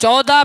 14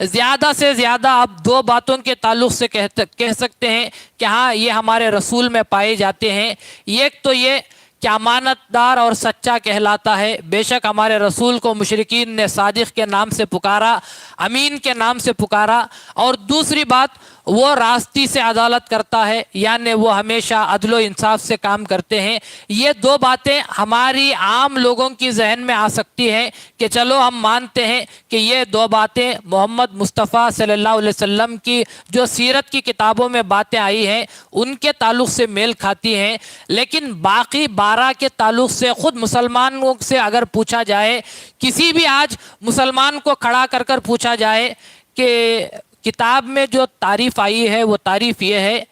زیادہ سے زیادہ آپ دو باتوں کے تعلق سے کہہ سکتے ہیں کہ ہاں یہ ہمارے رسول میں پائے جاتے ہیں۔ ایک تو یہ کہ امانت دار اور سچا کہلاتا ہے، بے شک ہمارے رسول کو مشرکین نے صادق کے نام سے پکارا، امین کے نام سے پکارا۔ اور دوسری بات، وہ راستی سے عدالت کرتا ہے، یعنی وہ ہمیشہ عدل و انصاف سے کام کرتے ہیں۔ یہ دو باتیں ہماری عام لوگوں کی ذہن میں آ سکتی ہیں کہ چلو ہم مانتے ہیں کہ یہ دو باتیں محمد مصطفیٰ صلی اللہ علیہ وسلم کی جو سیرت کی کتابوں میں باتیں آئی ہیں ان کے تعلق سے میل کھاتی ہیں، لیکن باقی 12 کے تعلق سے خود مسلمانوں سے اگر پوچھا جائے، کسی بھی آج مسلمان کو کھڑا کر کر پوچھا جائے کہ کتاب میں جو تعریف آئی ہے وہ تعریف یہ ہے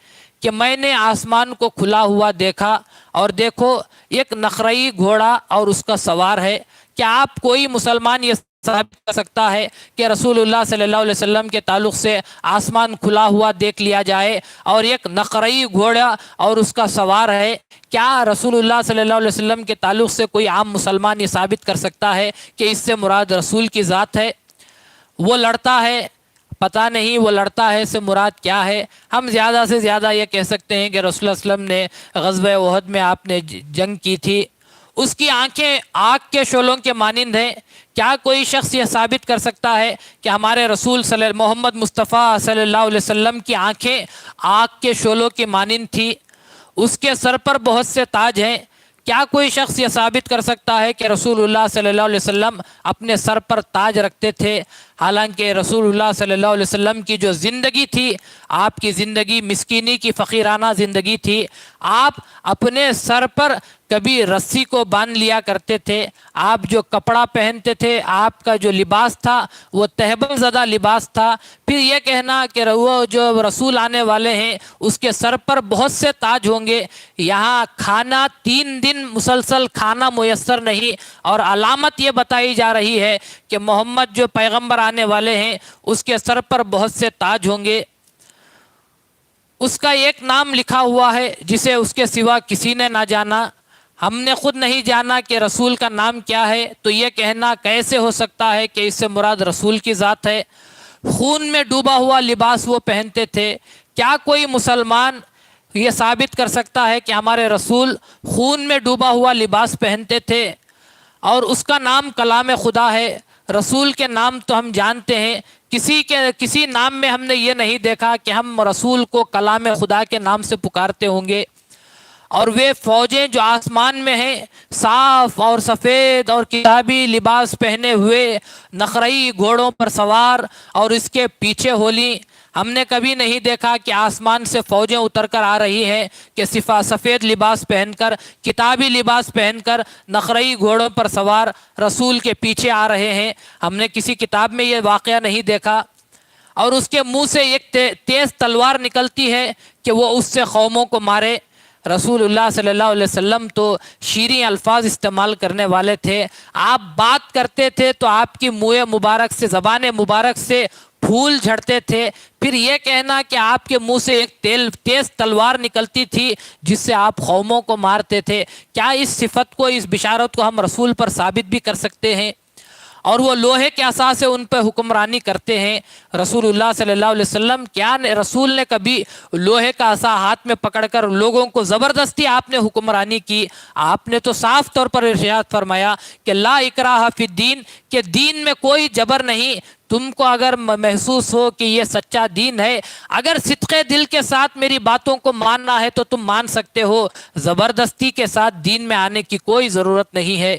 کہ میں نے آسمان کو کھلا ہوا دیکھا اور دیکھو ایک نخرئی گھوڑا اور اس کا سوار ہے، کیا آپ کوئی مسلمان یہ ثابت کر سکتا ہے کہ رسول اللہ صلی اللہ علیہ وسلم کے تعلق سے آسمان کھلا ہوا دیکھ لیا جائے اور ایک نخرئی گھوڑا اور اس کا سوار ہے؟ کیا رسول اللہ صلی اللہ علیہ وسلم کے تعلق سے کوئی عام مسلمان یہ ثابت کر سکتا ہے کہ اس سے مراد رسول کی ذات ہے؟ وہ لڑتا ہے، پتہ نہیں وہ لڑتا ہے سے مراد کیا ہے۔ ہم زیادہ سے زیادہ یہ کہہ سکتے ہیں کہ رسول اللہ صلی اللہ علیہ وسلم نے غزوہ احد میں آپ نے جنگ کی تھی، اس کی آنکھیں آگ کے شعلوں کے مانند ہیں۔ کیا کوئی شخص یہ ثابت کر سکتا ہے کہ ہمارے رسول محمد مصطفیٰ صلی اللہ علیہ وسلم کی آنکھیں آگ کے شعلوں کی مانند تھی؟ اس کے سر پر بہت سے تاج ہیں۔ کیا کوئی شخص یہ ثابت کر سکتا ہے کہ رسول اللہ صلی اللہ علیہ وسلم اپنے سر پر تاج رکھتے تھے؟ حالانکہ رسول اللہ صلی اللہ علیہ وسلم کی جو زندگی تھی، آپ کی زندگی مسکینی کی فقیرانہ زندگی تھی۔ آپ اپنے سر پر کبھی رسی کو باندھ لیا کرتے تھے، آپ جو کپڑا پہنتے تھے، آپ کا جو لباس تھا وہ تہبند زدہ لباس تھا۔ پھر یہ کہنا کہ وہ جو رسول آنے والے ہیں اس کے سر پر بہت سے تاج ہوں گے، یہاں کھانا 3 دن مسلسل کھانا میسر نہیں، اور علامت یہ بتائی جا رہی ہے کہ محمد جو پیغمبر آنے والے ہیں اس کے سر پر بہت سے تاج ہوں گے۔ اس کا ایک نام لکھا ہوا ہے جسے اس کے سوا کسی نے نہ جانا، ہم نے خود نہیں جانا کہ رسول کا نام کیا ہے، تو یہ کہنا کیسے ہو سکتا ہے کہ اس سے مراد رسول کی ذات ہے؟ خون میں ڈوبا ہوا لباس وہ پہنتے تھے۔ کیا کوئی مسلمان یہ ثابت کر سکتا ہے کہ ہمارے رسول خون میں ڈوبا ہوا لباس پہنتے تھے؟ اور اس کا نام کلام خدا ہے۔ رسول کے نام تو ہم جانتے ہیں، کسی نام میں ہم نے یہ نہیں دیکھا کہ ہم رسول کو کلام خدا کے نام سے پکارتے ہوں گے۔ اور وہ فوجیں جو آسمان میں ہیں، صاف اور سفید اور کتابی لباس پہنے ہوئے، نخرئی گھوڑوں پر سوار اور اس کے پیچھے ہولی، ہم نے کبھی نہیں دیکھا کہ آسمان سے فوجیں اتر کر آ رہی ہیں کہ سفید لباس پہن کر، کتابی لباس پہن کر، نخرئی گھوڑوں پر سوار رسول کے پیچھے آ رہے ہیں۔ ہم نے کسی کتاب میں یہ واقعہ نہیں دیکھا۔ اور اس کے منہ سے ایک تیز تلوار نکلتی ہے کہ وہ اس سے قوموں کو مارے۔ رسول اللہ صلی اللہ علیہ وسلم تو شیریں الفاظ استعمال کرنے والے تھے، آپ بات کرتے تھے تو آپ کی منہ مبارک سے، زبان مبارک سے پھول جھڑتے تھے، پھر یہ کہنا کہ آپ کے منہ سے ایک تیز تلوار نکلتی تھی جس سے آپ قوموں کو مارتے تھے، کیا اس صفت کو، اس بشارت کو ہم رسول پر ثابت بھی کر سکتے ہیں؟ اور وہ لوہے کے عصا سے ان پہ حکمرانی کرتے ہیں۔ رسول اللہ صلی اللہ علیہ وسلم، کیا رسول نے کبھی لوہے کا عصا ہاتھ میں پکڑ کر لوگوں کو زبردستی آپ نے حکمرانی کی؟ آپ نے تو صاف طور پر ارشاد فرمایا کہ لا اکراہ فی الدین، کہ دین میں کوئی جبر نہیں۔ تم کو اگر محسوس ہو کہ یہ سچا دین ہے، اگر صدقے دل کے ساتھ میری باتوں کو ماننا ہے تو تم مان سکتے ہو، زبردستی کے ساتھ دین میں آنے کی کوئی ضرورت نہیں ہے۔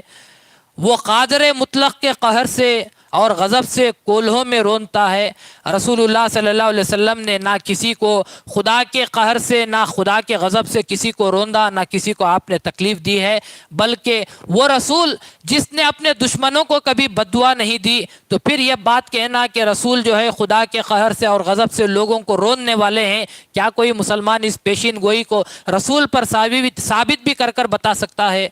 وہ قادر مطلق کے قہر سے اور غضب سے کولہوں میں رونتا ہے۔ رسول اللہ صلی اللہ علیہ وسلم نے نہ کسی کو خدا کے قہر سے، نہ خدا کے غضب سے کسی کو روندا، نہ کسی کو آپ نے تکلیف دی ہے، بلکہ وہ رسول جس نے اپنے دشمنوں کو کبھی بد دعا نہیں دی، تو پھر یہ بات کہنا کہ رسول جو ہے خدا کے قہر سے اور غضب سے لوگوں کو روننے والے ہیں، کیا کوئی مسلمان اس پیشین گوئی کو رسول پر ثابت بھی کر کر بتا سکتا ہے؟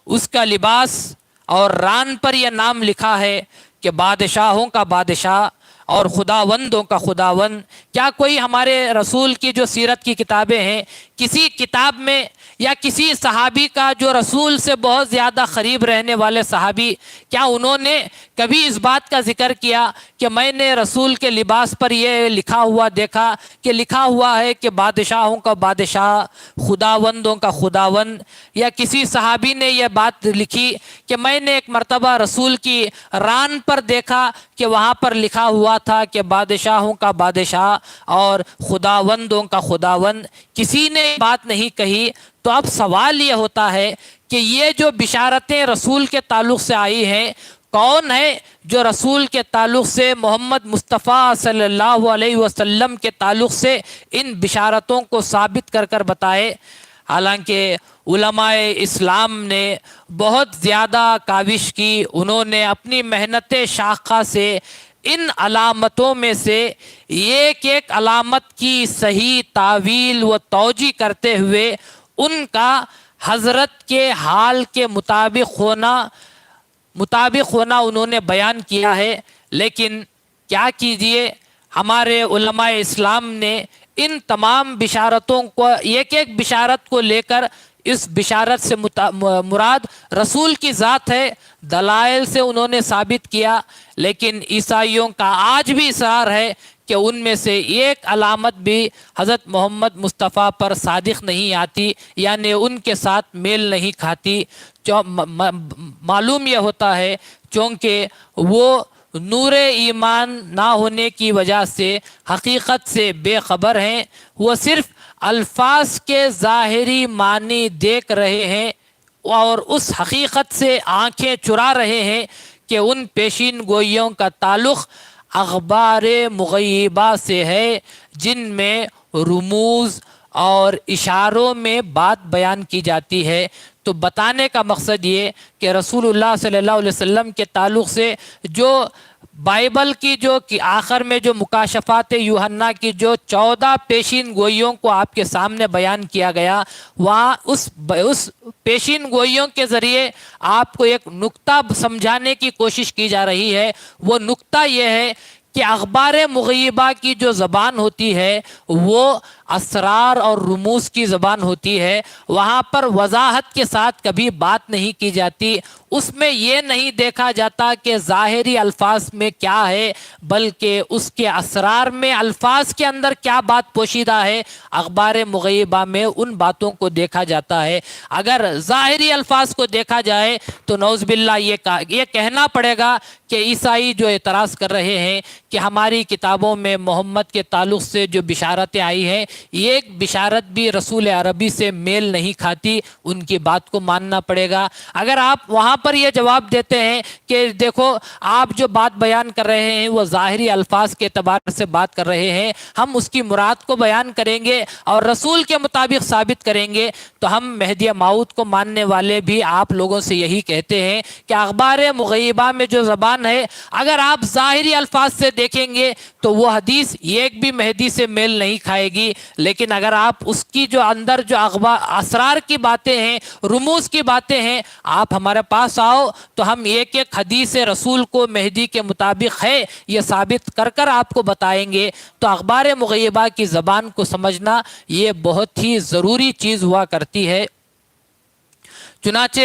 اس کا لباس اور ران پر یہ نام لکھا ہے کہ بادشاہوں کا بادشاہ اور خداوندوں کا خداوند۔ کیا کوئی ہمارے رسول کی جو سیرت کی کتابیں ہیں، کسی کتاب میں یا کسی صحابی کا جو رسول سے بہت زیادہ قریب رہنے والے صحابی، کیا انہوں نے کبھی اس بات کا ذکر کیا کہ میں نے رسول کے لباس پر یہ لکھا ہوا دیکھا کہ لکھا ہوا ہے کہ بادشاہوں کا بادشاہ، خداوندوں کا خداوند؟ یا کسی صحابی نے یہ بات لکھی کہ میں نے ایک مرتبہ رسول کی ران پر دیکھا کہ وہاں پر لکھا ہوا تھا کہ بادشاہوں کا بادشاہ اور خداوندوں کا خداوند؟ کسی نے بات نہیں کہی۔ تو اب سوال یہ ہوتا ہے کہ یہ جو بشارتیں رسول کے تعلق سے آئی ہیں، کون ہے جو رسول کے تعلق سے، محمد مصطفیٰ صلی اللہ علیہ وسلم کے تعلق سے ان بشارتوں کو ثابت کر کر بتائے؟ حالانکہ علماء اسلام نے بہت زیادہ کاوش کی، انہوں نے اپنی محنت شاقہ سے ان علامتوں میں سے ایک ایک علامت کی صحیح تعویل و توجیہ کرتے ہوئے ان کا حضرت کے حال کے مطابق ہونا انہوں نے بیان کیا ہے۔ لیکن کیا کیجئے، ہمارے علماء اسلام نے ان تمام بشارتوں کو، ایک ایک بشارت کو لے کر، اس بشارت سے مراد رسول کی ذات ہے، دلائل سے انہوں نے ثابت کیا۔ لیکن عیسائیوں کا آج بھی اصرار ہے کہ ان میں سے ایک علامت بھی حضرت محمد مصطفیٰ پر صادق نہیں آتی، یعنی ان کے ساتھ میل نہیں کھاتی۔ معلوم یہ ہوتا ہے چونکہ وہ نور ایمان نہ ہونے کی وجہ سے حقیقت سے بے خبر ہیں، وہ صرف الفاظ کے ظاہری معنی دیکھ رہے ہیں اور اس حقیقت سے آنکھیں چرا رہے ہیں کہ ان پیشین گوئیوں کا تعلق اخبار مغیبہ سے ہے، جن میں رموز اور اشاروں میں بات بیان کی جاتی ہے۔ تو بتانے کا مقصد یہ کہ رسول اللہ صلی اللہ علیہ وسلم کے تعلق سے جو بائبل کی جو آخر میں جو مکاشفات یوحنا کی جو 14 پیشین گوئیوں کو آپ کے سامنے بیان کیا گیا، وہاں اس پیشین گوئیوں کے ذریعے آپ کو ایک نقطہ سمجھانے کی کوشش کی جا رہی ہے۔ وہ نقطہ یہ ہے کہ اخبار مغیبہ کی جو زبان ہوتی ہے وہ اسرار اور رموز کی زبان ہوتی ہے، وہاں پر وضاحت کے ساتھ کبھی بات نہیں کی جاتی، اس میں یہ نہیں دیکھا جاتا کہ ظاہری الفاظ میں کیا ہے، بلکہ اس کے اسرار میں، الفاظ کے اندر کیا بات پوشیدہ ہے، اخبار مغیبہ میں ان باتوں کو دیکھا جاتا ہے۔ اگر ظاہری الفاظ کو دیکھا جائے تو نعوذ باللہ یہ کہنا پڑے گا کہ عیسائی جو اعتراض کر رہے ہیں کہ ہماری کتابوں میں محمد کے تعلق سے جو بشارتیں آئی ہیں، ایک بشارت بھی رسول عربی سے میل نہیں کھاتی، ان کی بات کو ماننا پڑے گا۔ اگر آپ وہاں پر یہ جواب دیتے ہیں کہ دیکھو آپ جو بات بیان کر رہے ہیں وہ ظاہری الفاظ کے اعتبار سے بات کر رہے ہیں، ہم اس کی مراد کو بیان کریں گے اور رسول کے مطابق ثابت کریں گے، تو ہم مہدی موعود کو ماننے والے بھی آپ لوگوں سے یہی کہتے ہیں کہ اخبار مغیبہ میں جو زبان ہے، اگر آپ ظاہری الفاظ سے دیکھیں گے تو وہ حدیث ایک بھی مہدی سے میل نہیں کھائے گی، لیکن اگر آپ اس کی جو اندر جو اسرار کی باتیں ہیں، رموز کی باتیں ہیں، آپ ہمارے پاس آؤ تو ہم ایک ایک حدیث رسول کو مہدی کے مطابق ہے یہ ثابت کر کر آپ کو بتائیں گے۔ تو اخبار مغیبہ کی زبان کو سمجھنا یہ بہت ہی ضروری چیز ہوا کرتی ہے۔ چنانچہ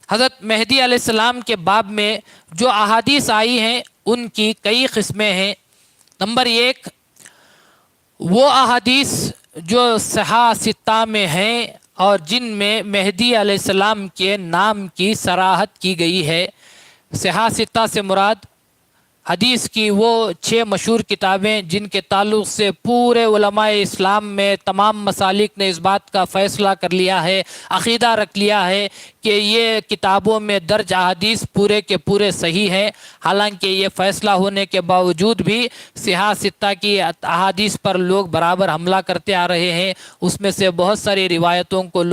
حضرت مہدی علیہ السلام کے باب میں جو احادیث آئی ہیں ان کی کئی قسمیں ہیں۔ نمبر 1، وہ احادیث جو صحاح ستہ میں ہیں اور جن میں مہدی علیہ السلام کے نام کی صراحت کی گئی ہے۔ صحاح ستہ سے مراد حدیث کی وہ 6 مشہور کتابیں جن کے تعلق سے پورے علماء اسلام میں تمام مسالک نے اس بات کا فیصلہ کر لیا ہے، عقیدہ رکھ لیا ہے کہ یہ کتابوں میں درج احادیث پورے کے پورے صحیح ہیں۔ حالانکہ یہ فیصلہ ہونے کے باوجود بھی صحاح ستہ کی احادیث پر لوگ برابر حملہ کرتے آ رہے ہیں۔ اس میں سے بہت ساری روایتوں کو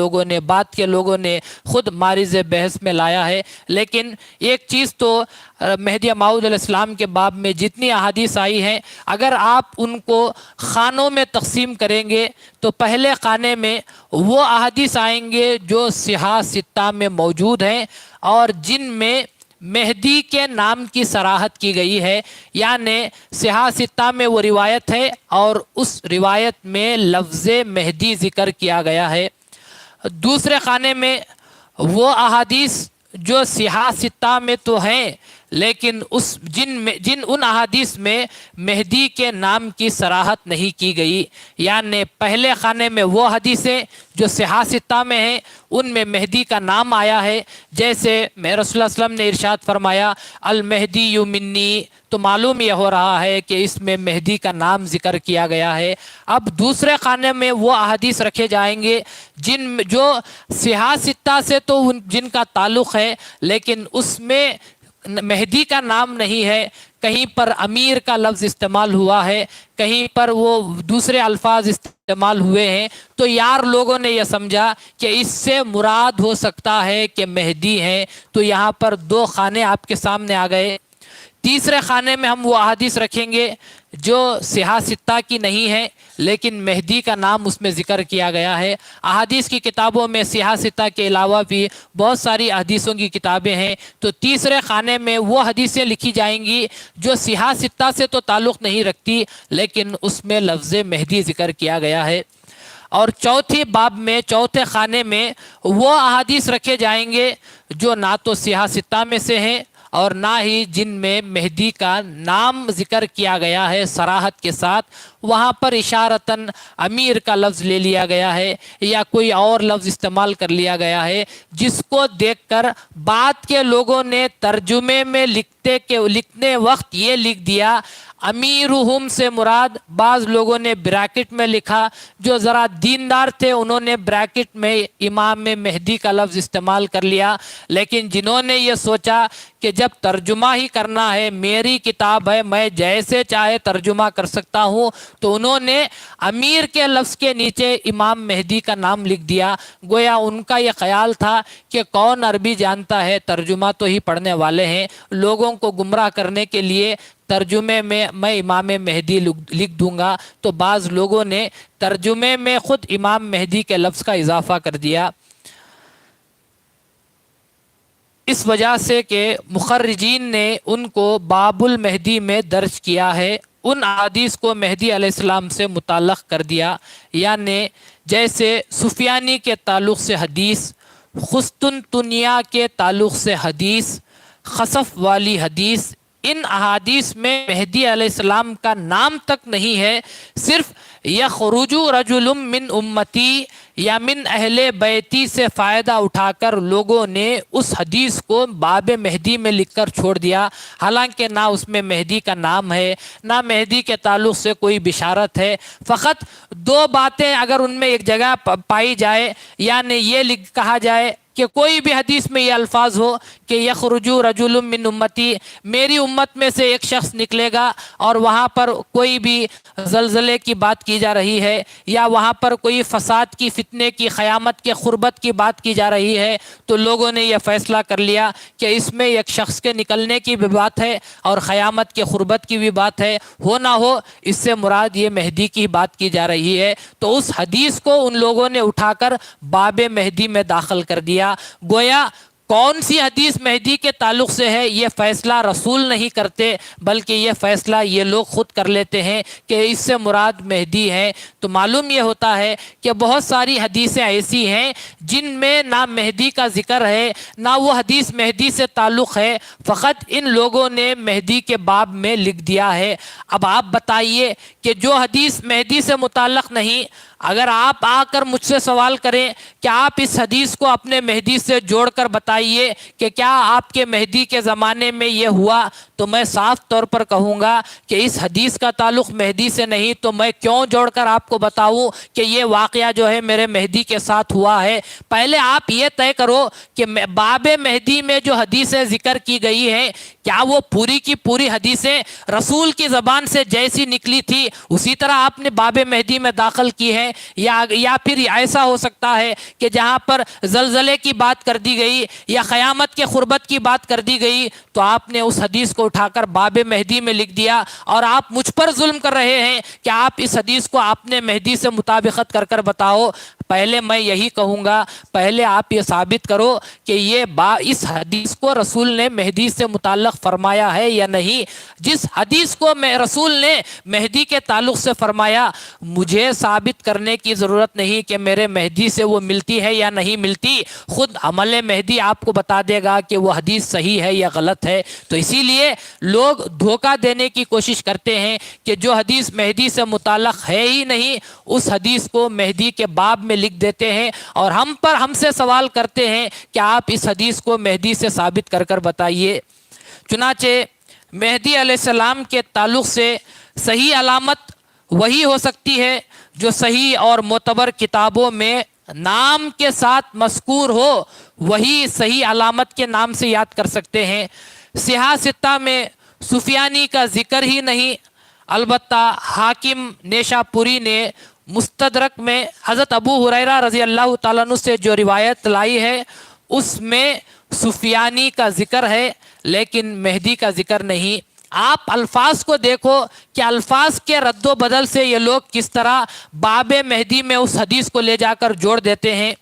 بعد کے لوگوں نے خود مارز بحث میں لایا ہے۔ لیکن ایک چیز تو مہدی موعود علیہ السلام کے باب میں جتنی احادیث آئی ہیں، اگر آپ ان کو خانوں میں تقسیم کریں گے تو پہلے خانے میں وہ احادیث آئیں گے جو صحاح ستہ میں موجود ہیں اور جن میں مہدی کے نام کی صراحت کی گئی ہے، یعنی صحاح ستہ میں وہ روایت ہے اور اس روایت میں لفظ مہدی ذکر کیا گیا ہے۔ دوسرے خانے میں وہ احادیث جو صحاح ستہ میں تو ہیں لیکن جن ان احادیث میں مہدی کے نام کی صراحت نہیں کی گئی، یعنی پہلے خانے میں وہ حدیثیں جو صحاح ستہ میں ہیں ان میں مہدی کا نام آیا ہے، جیسے میں رسول اللہ صلی اللہ علیہ وسلم نے ارشاد فرمایا المہدی منی، تو معلوم یہ ہو رہا ہے کہ اس میں مہدی کا نام ذکر کیا گیا ہے۔ اب دوسرے خانے میں وہ احادیث رکھے جائیں گے جو صحاح ستہ سے تو جن کا تعلق ہے لیکن اس میں مہدی کا نام نہیں ہے، کہیں پر امیر کا لفظ استعمال ہوا ہے، کہیں پر وہ دوسرے الفاظ استعمال ہوئے ہیں، تو یار لوگوں نے یہ سمجھا کہ اس سے مراد ہو سکتا ہے کہ مہدی ہیں، تو یہاں پر دو خانے آپ کے سامنے آ گئے۔ تیسرے خانے میں ہم وہ احادیث رکھیں گے جو صحاح ستہ کی نہیں ہے لیکن مہدی کا نام اس میں ذکر کیا گیا ہے۔ احادیث کی کتابوں میں صحاح ستہ کے علاوہ بھی بہت ساری احادیثوں کی کتابیں ہیں، تو تیسرے خانے میں وہ حدیثیں لکھی جائیں گی جو صحاح ستہ سے تو تعلق نہیں رکھتی لیکن اس میں لفظ مہدی ذکر کیا گیا ہے۔ اور چوتھی باب میں، چوتھے خانے میں وہ احادیث رکھے جائیں گے جو نہ تو صحاح ستہ میں سے ہیں اور نہ ہی جن میں مہدی کا نام ذکر کیا گیا ہے صراحت کے ساتھ، وہاں پر اشارتاً امیر کا لفظ لے لیا گیا ہے یا کوئی اور لفظ استعمال کر لیا گیا ہے، جس کو دیکھ کر بعد کے لوگوں نے ترجمے میں لکھنے وقت یہ لکھ دیا امیرہم سے مراد، بعض لوگوں نے بریکٹ میں لکھا، جو ذرا دیندار تھے انہوں نے بریکٹ میں امام مہدی کا لفظ استعمال کر لیا، لیکن جنہوں نے یہ سوچا کہ جب ترجمہ ہی کرنا ہے، میری کتاب ہے، میں جیسے چاہے ترجمہ کر سکتا ہوں، تو انہوں نے امیر کے لفظ کے نیچے امام مہدی کا نام لکھ دیا۔ گویا ان کا یہ خیال تھا کہ کون عربی جانتا ہے، ترجمہ تو ہی پڑھنے والے ہیں، لوگوں کو گمراہ کرنے کے لیے ترجمے میں میں امام مہدی لکھ دوں گا، تو بعض لوگوں نے ترجمے میں خود امام مہدی کے لفظ کا اضافہ کر دیا، اس وجہ سے کہ مخرجین نے ان کو باب المہدی میں درج کیا ہے، ان احادیث کو مہدی علیہ السلام سے متعلق کر دیا، یعنی جیسے سفیانی کے تعلق سے حدیث، قسطنطنیہ کے تعلق سے حدیث، خسف والی حدیث، ان احادیث میں مہدی علیہ السلام کا نام تک نہیں ہے، صرف یخرج رجل من امتی یا من اہل بیتی سے فائدہ اٹھا کر لوگوں نے اس حدیث کو باب مہدی میں لکھ کر چھوڑ دیا، حالانکہ نہ اس میں مہدی کا نام ہے نہ مہدی کے تعلق سے کوئی بشارت ہے۔ فقط دو باتیں اگر ان میں ایک جگہ پائی جائے، یعنی یہ کہا جائے کہ کوئی بھی حدیث میں یہ الفاظ ہو کہ یخرج رجل من امتی، میری امت میں سے ایک شخص نکلے گا، اور وہاں پر کوئی بھی زلزلے کی بات کی جا رہی ہے یا وہاں پر کوئی فساد کی، فتنے کی، قیامت کے قربت کی بات کی جا رہی ہے، تو لوگوں نے یہ فیصلہ کر لیا کہ اس میں ایک شخص کے نکلنے کی بھی بات ہے اور قیامت کے قربت کی بھی بات ہے، ہو نہ ہو اس سے مراد یہ مہدی کی بات کی جا رہی ہے، تو اس حدیث کو ان لوگوں نے اٹھا کر باب مہدی میں داخل کر دیا۔ گویا کون سی حدیث مہدی کے تعلق سے ہے یہ فیصلہ رسول نہیں کرتے، بلکہ یہ فیصلہ یہ لوگ خود کر لیتے ہیں کہ اس سے مراد مہدی ہے۔ تو معلوم یہ ہوتا ہے کہ بہت ساری حدیثیں ایسی ہیں جن میں نہ مہدی کا ذکر ہے نہ وہ حدیث مہدی سے تعلق ہے، فقط ان لوگوں نے مہدی کے باب میں لکھ دیا ہے۔ اب آپ بتائیے کہ جو حدیث مہدی سے متعلق نہیں، اگر آپ آ کر مجھ سے سوال کریں کہ آپ اس حدیث کو اپنے مہدی سے جوڑ کر بتائیے کہ کیا آپ کے مہدی کے زمانے میں یہ ہوا، تو میں صاف طور پر کہوں گا کہ اس حدیث کا تعلق مہدی سے نہیں، تو میں کیوں جوڑ کر آپ کو بتاؤں کہ یہ واقعہ جو ہے میرے مہدی کے ساتھ ہوا ہے۔ پہلے آپ یہ طے کرو کہ باب مہدی میں جو حدیثیں ذکر کی گئی ہیں کیا وہ پوری کی پوری حدیثیں رسول کی زبان سے جیسی نکلی تھی اسی طرح آپ نے باب مہدی میں داخل کی ہے، یا پھر ایسا ہو سکتا ہے کہ جہاں پر زلزلے کی بات کر دی گئی یا قیامت کے قربت کی بات کر دی گئی تو آپ نے اس حدیث کو اٹھا کر باب مہدی میں لکھ دیا، اور آپ مجھ پر ظلم کر رہے ہیں کہ آپ اس حدیث کو آپ نے مہدی سے مطابقت کر کر بتاؤ۔ پہلے میں یہی کہوں گا، پہلے آپ یہ ثابت کرو کہ یہ اس حدیث کو رسول نے مہدی سے متعلق فرمایا ہے یا نہیں۔ جس حدیث کو رسول نے مہدی کے تعلق سے فرمایا، مجھے ثابت کرنے کی ضرورت نہیں کہ میرے مہدی سے وہ ملتی ہے یا نہیں ملتی، خود عمل مہدی آپ کو بتا دے گا کہ وہ حدیث صحیح ہے یا غلط ہے۔ تو اسی لیے لوگ دھوکہ دینے کی کوشش کرتے ہیں کہ جو حدیث مہدی سے متعلق ہے ہی نہیں، اس حدیث کو مہدی کے باب میں لکھ دیتے ہیں اور ہم سے سوال کرتے ہیں کہ آپ اس حدیث کو مہدی سے ثابت کر بتائیے۔ چنانچہ مہدی علیہ السلام کے تعلق سے صحیح علامت وہی ہو سکتی ہے جو صحیح اور معتبر کتابوں میں نام کے ساتھ مذکور ہو، وہی صحیح علامت کے نام سے یاد کر سکتے ہیں۔ صحاح ستہ میں سفیانی کا ذکر ہی نہیں، البتہ حاکم نیشاپوری نے مستدرک میں حضرت ابو ہریرہ رضی اللہ تعالیٰ عنہ سے جو روایت لائی ہے اس میں سفیانی کا ذکر ہے لیکن مہدی کا ذکر نہیں۔ آپ الفاظ کو دیکھو کہ الفاظ کے رد و بدل سے یہ لوگ کس طرح باب مہدی میں اس حدیث کو لے جا کر جوڑ دیتے ہیں۔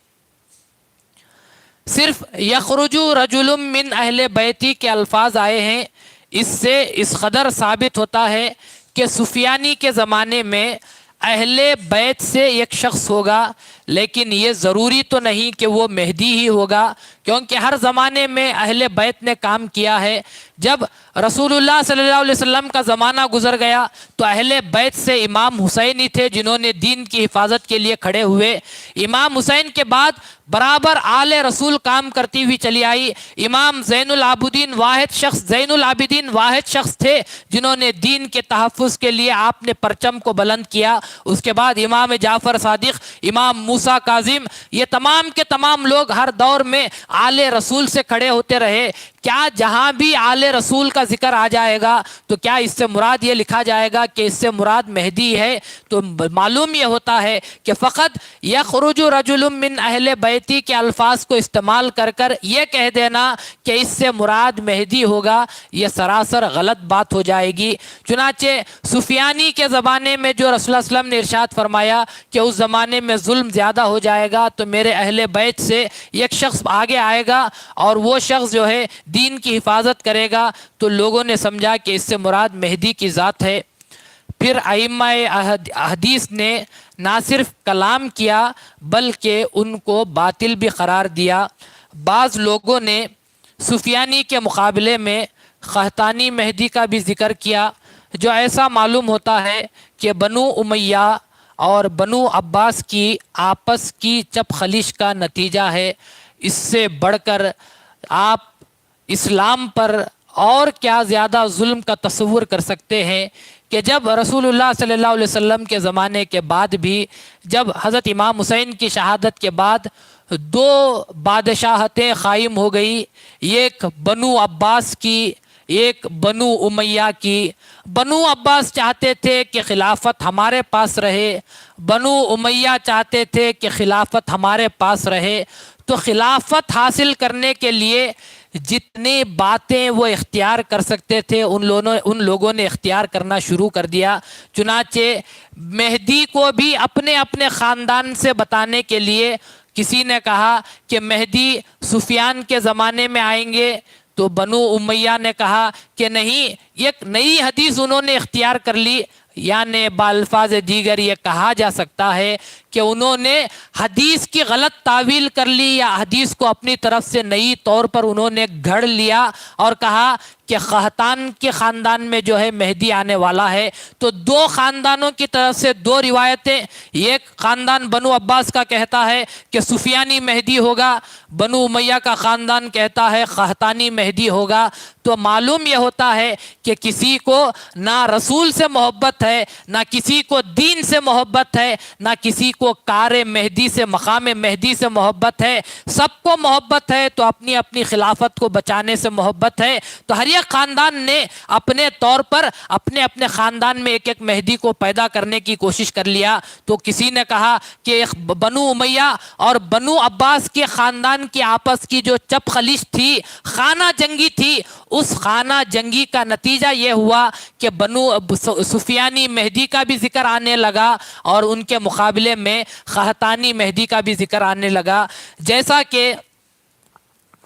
صرف یخرج رجل من اہل بیتی کے الفاظ آئے ہیں، اس سے اس قدر ثابت ہوتا ہے کہ سفیانی کے زمانے میں اہل بیت سے ایک شخص ہوگا، لیکن یہ ضروری تو نہیں کہ وہ مہدی ہی ہوگا، کیونکہ ہر زمانے میں اہل بیت نے کام کیا ہے۔ جب رسول اللہ صلی اللہ علیہ وسلم کا زمانہ گزر گیا تو اہل بیت سے امام حسین ہی تھے جنہوں نے دین کی حفاظت کے لیے کھڑے ہوئے۔ امام حسین کے بعد برابر آل رسول کام کرتی ہوئی چلی آئی۔ امام زین العابدین واحد شخص تھے جنہوں نے دین کے تحفظ کے لیے آپ نے پرچم کو بلند کیا۔ اس کے بعد امام جعفر صادق، امام موسیٰ کاظم، یہ تمام کے تمام لوگ ہر دور میں آل رسول سے کھڑے ہوتے رہے۔ کیا جہاں بھی آل رسول کا ذکر آ جائے گا تو کیا اس سے مراد یہ لکھا جائے گا کہ اس سے مراد مہدی ہے؟ تو معلوم یہ ہوتا ہے کہ فقط یخرج رجل من اہل بیتی کے الفاظ کو استعمال کر یہ کہہ دینا کہ اس سے مراد مہدی ہوگا، یہ سراسر غلط بات ہو جائے گی۔ چنانچہ سفیانی کے زمانے میں جو رسول اللہ صلی اللہ علیہ وسلم نے ارشاد فرمایا کہ اس زمانے میں ظلم زیادہ ہو جائے گا تو میرے اہل بیت سے ایک شخص آگے آئے گا اور وہ شخص جو ہے دین کی حفاظت کرے گا، تو لوگوں نے سمجھا کہ اس سے مراد مہدی کی ذات ہے۔ پھر ائمہ حدیث نے نہ صرف کلام کیا بلکہ ان کو باطل بھی قرار دیا۔ بعض لوگوں نے سفیانی کے مقابلے میں قحطانی مہدی کا بھی ذکر کیا، جو ایسا معلوم ہوتا ہے کہ بنو امیہ اور بنو عباس کی آپس کی چپ خلیش کا نتیجہ ہے۔ اس سے بڑھ کر آپ اسلام پر اور کیا زیادہ ظلم کا تصور کر سکتے ہیں کہ جب رسول اللہ صلی اللہ علیہ وسلم کے زمانے کے بعد بھی، جب حضرت امام حسین کی شہادت کے بعد دو بادشاہتیں قائم ہو گئی، ایک بنو عباس کی، ایک بنو امیہ کی۔ بنو عباس چاہتے تھے کہ خلافت ہمارے پاس رہے، بنو امیہ چاہتے تھے کہ خلافت ہمارے پاس رہے۔ تو خلافت حاصل کرنے کے لیے جتنی باتیں وہ اختیار کر سکتے تھے ان لوگوں نے اختیار کرنا شروع کر دیا۔ چنانچہ مہدی کو بھی اپنے اپنے خاندان سے بتانے کے لیے کسی نے کہا کہ مہدی سفیان کے زمانے میں آئیں گے، تو بنو امیہ نے کہا کہ نہیں، ایک نئی حدیث انہوں نے اختیار کر لی، یعنی بالفاظ دیگر یہ کہا جا سکتا ہے کہ انہوں نے حدیث کی غلط تعویل کر لی یا حدیث کو اپنی طرف سے نئی طور پر انہوں نے گھڑ لیا اور کہا کہ قحطان کے خاندان میں جو ہے مہدی آنے والا ہے۔ تو دو خاندانوں کی طرف سے دو روایتیں، ایک خاندان بنو عباس کا کہتا ہے کہ سفیانی مہدی ہوگا، بنو امیہ کا خاندان کہتا ہے قحطانی مہدی ہوگا۔ تو معلوم یہ ہوتا ہے کہ کسی کو نہ رسول سے محبت ہے، نہ کسی کو دین سے محبت ہے، نہ کسی کو کار مہدی سے، مقام مہدی سے محبت ہے۔ سب کو محبت ہے تو اپنی اپنی خلافت کو بچانے سے محبت ہے۔ تو ہر ایک خاندان نے اپنے طور پر اپنے اپنے خاندان میں ایک ایک مہدی کو پیدا کرنے کی کوشش کر لیا. تو کسی نے کہا کہ بنو امیہ اور بنو عباس کے خاندان کی آپس کی جو چپ خلیج تھی، خانہ جنگی تھی، اس خانہ جنگی کا نتیجہ یہ ہوا کہ بنو سفیانی مہدی کا بھی ذکر آنے لگا اور ان کے مقابلے میں قحطانی مہدی کا بھی ذکر آنے لگا. جیسا کہ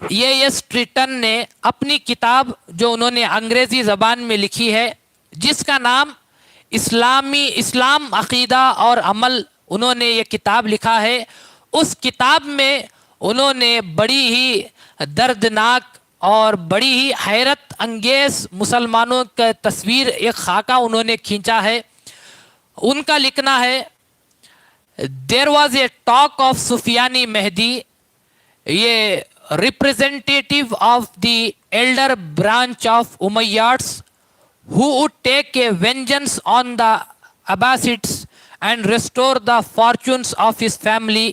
یہ اسٹریٹن نے اپنی کتاب جو انہوں نے انگریزی زبان میں لکھی ہے، جس کا نام اسلام عقیدہ اور عمل، انہوں نے یہ کتاب لکھا ہے. اس کتاب میں انہوں نے بڑی ہی دردناک اور بڑی ہی حیرت انگیز مسلمانوں کا تصویر، ایک خاکہ انہوں نے کھینچا ہے. ان کا لکھنا ہے there was a talk of Sufyani Mahdi, یہ representative of the elder branch of Umayyads who would take a vengeance on the Abbasids and restore the fortunes of his family.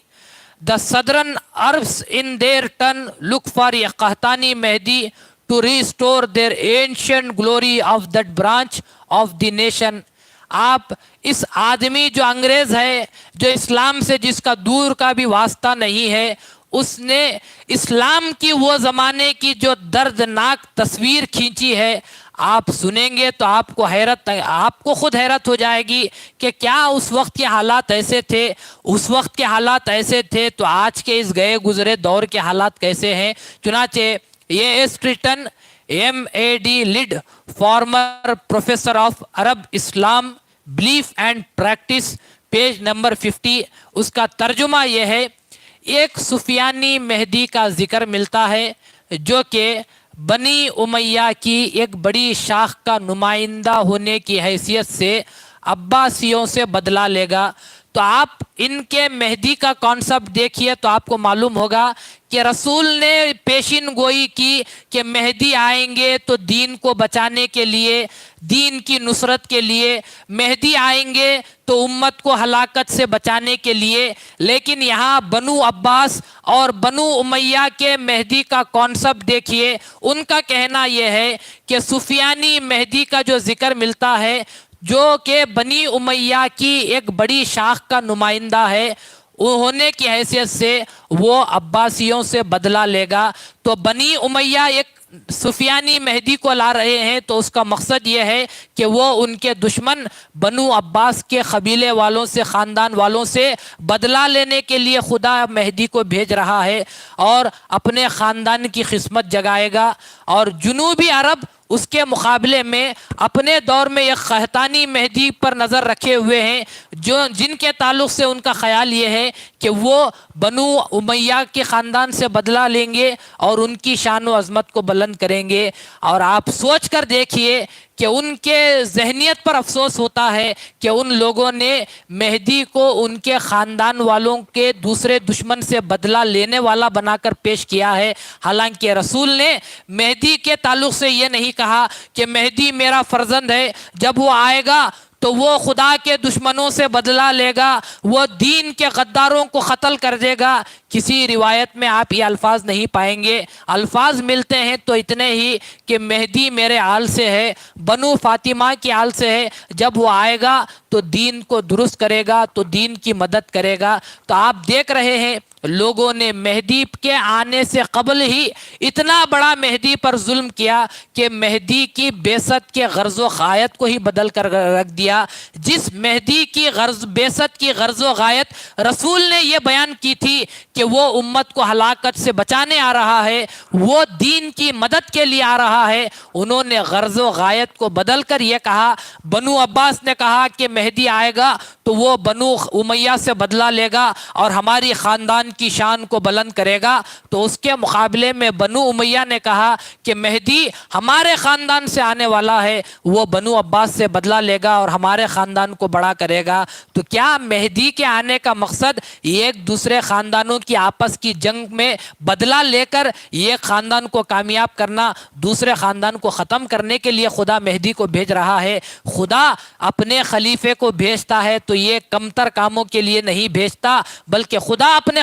The southern Arabs in their turn look for a Qahtani Mahdi to restore their ancient glory of that branch of the nation. آپ اس آدمی جو انگریز ہے، جو اسلام سے جس کا دور کا بھی واسطہ نہیں ہے، اس نے اسلام کی وہ زمانے کی جو دردناک تصویر کھینچی ہے، آپ سنیں گے تو آپ کو خود حیرت ہو جائے گی کہ کیا اس وقت کے حالات ایسے تھے. اس وقت کے حالات ایسے تھے تو آج کے اس گئے گزرے دور کے حالات کیسے ہیں. چنانچہ یہ اسٹریٹن MAD لڈ former professor of Arab Islam belief and practice, page number 50، اس کا ترجمہ یہ ہے: ایک سفیانی مہدی کا ذکر ملتا ہے جو کہ بنی امیہ کی ایک بڑی شاخ کا نمائندہ ہونے کی حیثیت سے عباسیوں سے بدلہ لے گا. تو آپ ان کے مہدی کا کانسیپٹ دیکھیے تو آپ کو معلوم ہوگا کہ رسول نے پیشین گوئی کی کہ مہدی آئیں گے تو دین کو بچانے کے لیے، دین کی نصرت کے لیے، مہدی آئیں گے تو امت کو ہلاکت سے بچانے کے لیے. لیکن یہاں بنو عباس اور بنو امیہ کے مہدی کا کانسیپٹ دیکھیے. ان کا کہنا یہ ہے کہ سفیانی مہدی کا جو ذکر ملتا ہے، جو کہ بنی امیہ کی ایک بڑی شاخ کا نمائندہ ہے، ہونے کی حیثیت سے وہ عباسیوں سے بدلہ لے گا. تو بنی امیہ ایک سفیانی مہدی کو لا رہے ہیں تو اس کا مقصد یہ ہے کہ وہ ان کے دشمن بنو عباس کے قبیلے والوں سے، خاندان والوں سے بدلہ لینے کے لیے خدا مہدی کو بھیج رہا ہے اور اپنے خاندان کی قسمت جگائے گا. اور جنوبی عرب اس کے مقابلے میں اپنے دور میں ایک قحطانی مہدی پر نظر رکھے ہوئے ہیں، جن کے تعلق سے ان کا خیال یہ ہے کہ وہ بنو امیہ کے خاندان سے بدلہ لیں گے اور ان کی شان و عظمت کو بلند کریں گے. اور آپ سوچ کر دیکھیے کہ ان کے ذہنیت پر افسوس ہوتا ہے کہ ان لوگوں نے مہدی کو ان کے خاندان والوں کے دوسرے دشمن سے بدلہ لینے والا بنا کر پیش کیا ہے. حالانکہ رسول نے مہدی کے تعلق سے یہ نہیں کہا کہ مہدی میرا فرزند ہے، جب وہ آئے گا تو وہ خدا کے دشمنوں سے بدلہ لے گا، وہ دین کے غداروں کو قتل کر دے گا. کسی روایت میں آپ یہ الفاظ نہیں پائیں گے. الفاظ ملتے ہیں تو اتنے ہی کہ مہدی میرے آل سے ہے، بنو فاطمہ کی آل سے ہے، جب وہ آئے گا تو دین کو درست کرے گا، تو دین کی مدد کرے گا. تو آپ دیکھ رہے ہیں لوگوں نے مہدی کے آنے سے قبل ہی اتنا بڑا مہدی پر ظلم کیا کہ مہدی کی بعثت کے غرض و غایت کو ہی بدل کر رکھ دیا. جس مہدی کی بعثت کی غرض و غایت رسول نے یہ بیان کی تھی کہ وہ امت کو ہلاکت سے بچانے آ رہا ہے، وہ دین کی مدد کے لیے آ رہا ہے، انہوں نے غرض و غایت کو بدل کر یہ کہا. بنو عباس نے کہا کہ مہدی آئے گا تو وہ بنو امیہ سے بدلہ لے گا اور ہماری خاندان کی شان کو بلند کرے گا. تو اس کے مقابلے میں بنو امیہ نے کہا کہ مہدی ہمارے خاندان سے آنے والا ہے، وہ بنو عباس سے بدلہ لے گا اور ہمارے خاندان کو بڑا کرے گا. تو کیا مہدی کے آنے کا مقصد ایک دوسرے خاندانوں کی آپس کی جنگ میں بدلہ لے کر ایک خاندان کو کامیاب کرنا، دوسرے خاندان کو ختم کرنے کے لیے خدا مہدی کو بھیج رہا ہے؟ خدا اپنے خلیفے کو بھیجتا ہے تو یہ کمتر کاموں کے لیے نہیں بھیجتا، بلکہ خدا اپنے